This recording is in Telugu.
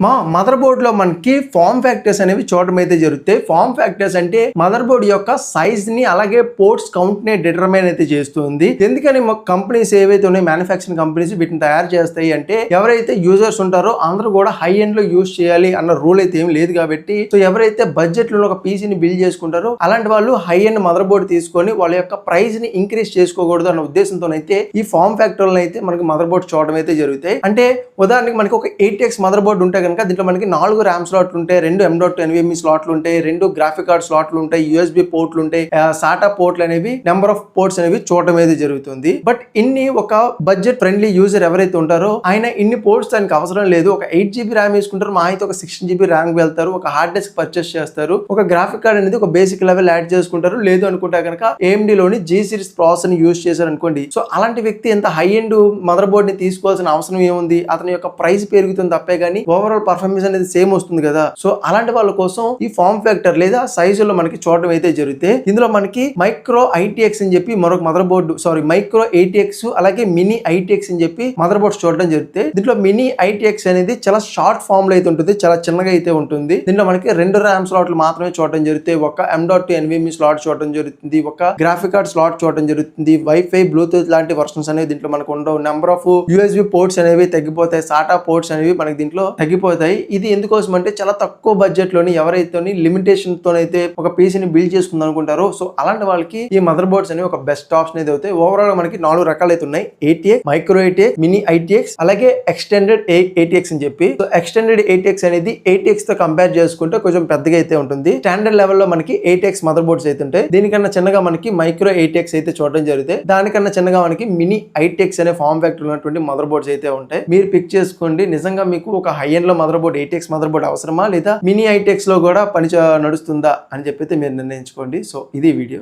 మా మదర్ బోర్డ్ లో మనకి ఫామ్ ఫ్యాక్టర్స్ అనేవి చూడడం అయితే జరుగుతాయి. ఫామ్ ఫ్యాక్టర్స్ అంటే మదర్ బోర్డ్ యొక్క సైజ్ ని అలాగే పోర్ట్స్ కౌంట్ ని డిటర్మైన్ అయితే చేస్తుంది. ఎందుకని కంపెనీస్ ఏవైతే ఉన్నాయి, మ్యానుఫ్యాక్చరింగ్ కంపెనీస్ వీటిని తయారు చేస్తాయి అంటే ఎవరైతే యూజర్స్ ఉంటారో అందరూ కూడా హై ఎండ్ లో యూజ్ చేయాలి అన్న రూల్ అయితే ఏం లేదు కాబట్టి, సో ఎవరైతే బడ్జెట్ లో ఒక పీసీని బిల్డ్ చేసుకుంటారో అలాంటి వాళ్ళు హై ఎండ్ మదర్ బోర్డ్ తీసుకొని వాళ్ళ యొక్క ప్రైస్ ని ఇంక్రీజ్ చేసుకోకూడదు అన్న ఉద్దేశంతో అయితే ఈ ఫామ్ ఫ్యాక్టర్ అయితే మనకి మదర్ బోర్డ్ చూడడం అయితే జరుగుతాయి. అంటే ఉదాహరణకి మనకి ఒక 8x మదర్ బోర్డ్ ఉంటే కనుక దీంట్లో మనకి 4 ర్యామ్ స్లాట్లు ఉంటాయి, 2 M.2 NVMe స్లాట్లు ఉంటాయి, 2 గ్రాఫిక్ కార్డ్ స్లాట్లు ఉంటాయి, USB పోర్ట్లు ఉంటాయి, SATA పోర్ట్లు అనేవి నెంబర్ ఆఫ్ పోర్ట్స్ అనేవి చూడడం అయితే జరుగుతుంది. బట్ ఇన్ని ఒక బడ్జెట్ ఫ్రెండ్లీ యూజర్ ఎవరైతే ఉంటారో ఆయన ఇన్ని పోర్ట్స్ దానికి అవసరం లేదు. ఒక 8GB ర్యామ్ వేసుకుంటారు, మా అయితే ఒక 16GB ర్యామ్ వెళ్తారు, ఒక హార్డ్ డిస్క్ పర్చేస్ చేస్తారు, ఒక గ్రాఫిక్ కార్డ్ అనేది ఒక బేసిక్ లెవెల్ యాడ్ చేసుకుంటారు. లేదు అనుకుంటే కనుక AMD లోని G సిరీస్ ప్రాసెసర్ ని యూజ్ చేశారు అనుకోండి, సో అలాంటి వ్యక్తి ఎంత హై ఎండ్ మదర్ బోర్డ్ ని తీసుకోవాల్సిన అవసరం ఏముంది? అతని యొక్క ప్రైస్ పెరుగుతుంది తప్పే కానీ ఓవరాల్ పర్ఫార్మెన్స్ అనేది సేమ్ వస్తుంది కదా. సో అలాంటి వాళ్ళ కోసం ఈ ఫామ్ ఫ్యాక్టర్ లేదా సైజులో మనకి చూడడం అయితే జరుగుతాయి. ఇందులో మనకి మైక్రో ITX అని చెప్పి మరొక మదర్ బోర్డు, మైక్రో ATX అలాగే మినీ ITX అని చెప్పి మదర్ బోర్డ్స్ చూడడం జరుగుతాయి. దీంట్లో మినీ ITX అనేది చాలా షార్ట్ ఫామ్ లో అయితే ఉంటుంది, చాలా చిన్నగా అయితే ఉంటుంది. దీంట్లో మనకి 2 ర్యామ్ స్లాట్లు మాత్రమే చూడడం జరుగుతాయి, ఒక M.2 NVMe స్లాట్ చూడడం జరుగుతుంది, ఒక గ్రాఫిక్ కార్డ్ స్లాట్ చూడడం జరుగుతుంది, వైఫై బ్లూటూత్ లాంటి వర్షన్స్ అనేవి దీంట్లో మనకు ఉండవు, నెంబర్ ఆఫ్ USB పోర్ట్స్ అనేవి తగ్గిపోతాయి, SATA పోర్ట్స్ అనేవి మనకి దీంట్లో తగ్గిపోతాయి. ఇది ఎందుకోసం అంటే చాలా తక్కువ బడ్జెట్ లోని ఎవరైతే లిమిటేషన్ తోనైతే ఒక పీసీని బిల్డ్ చేసుకుందాం అనుకుంటారో సో అలాంటి వాళ్ళకి ఈ మదర్ బోర్డ్స్ అనేవి ఒక బెస్ట్ ఆప్షన్ అయితే అవుతాయి. ఓవరాల్ గా మనకి 4 రకాలు అయితే ఉన్నాయి, ATX, micro ATX, mini ITX అలాగే ఎక్స్టెండెడ్ ATX అని చెప్పి. సో ఎక్స్టెండెడ్ ATX అనేది ATX తో కంపేర్ చేసుకుంటే కొంచెం పెద్దగా అయితే ఉంటుంది. స్టాండర్డ్ లెవెల్ లో మనకి ATX మదర్ బోర్డ్స్ అయితే ఉంటాయి. దీనికన్నా చిన్నగా మనకి మైక్రో ATX అయితే చూడడం జరుగుతాయి. దానికన్నా చిన్నగా మనకి మినీ ITX అనే ఫామ్ ఫ్యాక్టర్ ఉన్నటువంటి మదర్ బోర్డ్స్ అయితే ఉంటాయి. మీరు పిక్ చేసుకోండి. నిజంగా మీకు ఒక హై ఎండ్ లో mother board ATX mother board అవసరమా లేదా మినీ ITX లో కూడా పని నడుస్తుందా అని చెప్పి మీరు నిర్ణయించుకోండి. సో ఇది వీడియో.